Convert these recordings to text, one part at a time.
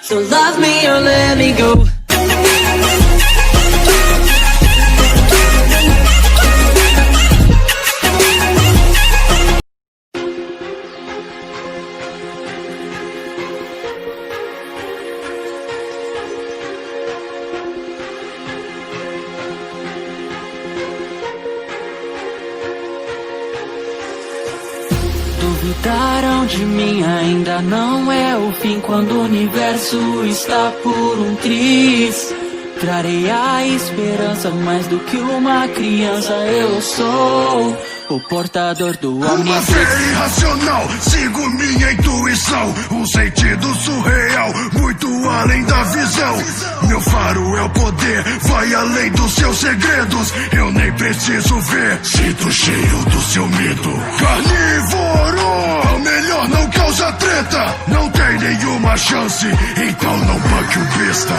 So love me or let me go. Duvidaram de mim, ainda não é o fim. Quando o universo está por um triz, trarei a esperança mais do que uma criança. Eu sou o portador do Uma fé irracional, sigo minha intuição. Um sentido surreal, muito além da visão. Meu faro é o poder, vai além dos seus segredos. Eu nem preciso ver, sinto o cheiro do seu medo. Carnívoro, o melhor não causa treta. Não tem nenhuma chance, então não banque o besta.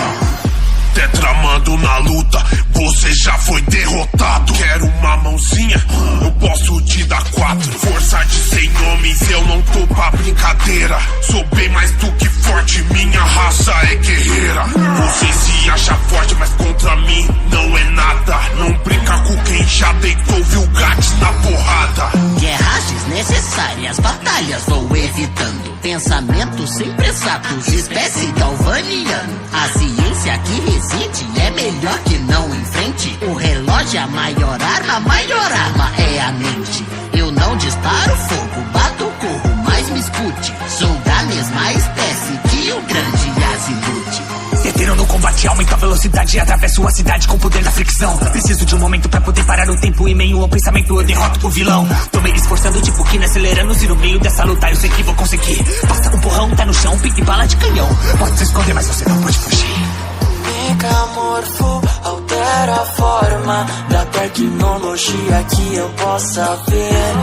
Tetramando na luta, você já foi derrotado. Quero uma mãozinha, eu posso te dar 4. Força de 100 homens, eu não tô pra brincadeira. Sou bem mais do que forte, minha raça é guerreira. Você se acha forte, mas contra mim não é nada. Não brinca com quem já deitou Vilgate na porrada. Guerras desnecessárias, batalhas vou evitando. Pensamentos sempre exatos, espécie galvaniano. A ciência que reside é melhor que não enfrente. O relógio é a maior arma é a mente. Eu não disparo fogo, bato, corro, mas me escute. Sou da mesma espécie que o grande Azimuth. Certeiro no combate, aumenta a velocidade e atravesso a cidade com o poder da fricção. Preciso de um momento pra poder parar o tempo. Em meio ao pensamento eu derroto o vilão. Tô me esforçando tipo Kina, acelerando. E no meio dessa luta eu sei que vou conseguir. Basta um porrão, tá no chão, pique bala de canhão. Pode se esconder, mas você não pode fugir. Megamorfo altera a forma da tecnologia que eu possa ver.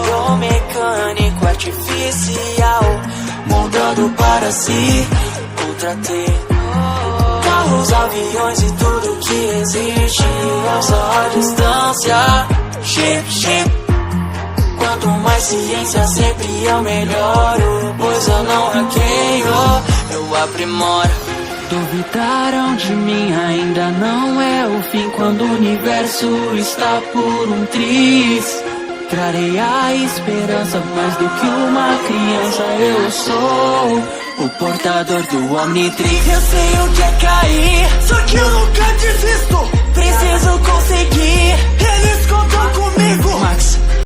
Biomecânico artificial, moldando para si outra T. Carros, aviões e tudo que existe a só distância. Chip. Quanto mais ciência sempre eu melhoro, pois eu não hackeio, eu aprimoro. Duvidaram de mim, ainda não é o fim. Quando o universo está por um triz, trarei a esperança mais do que uma criança. Eu sou o portador do Omnitrix. Eu sei o que é cair, só que eu nunca desisto. Preciso conseguir, eles contam comigo. Max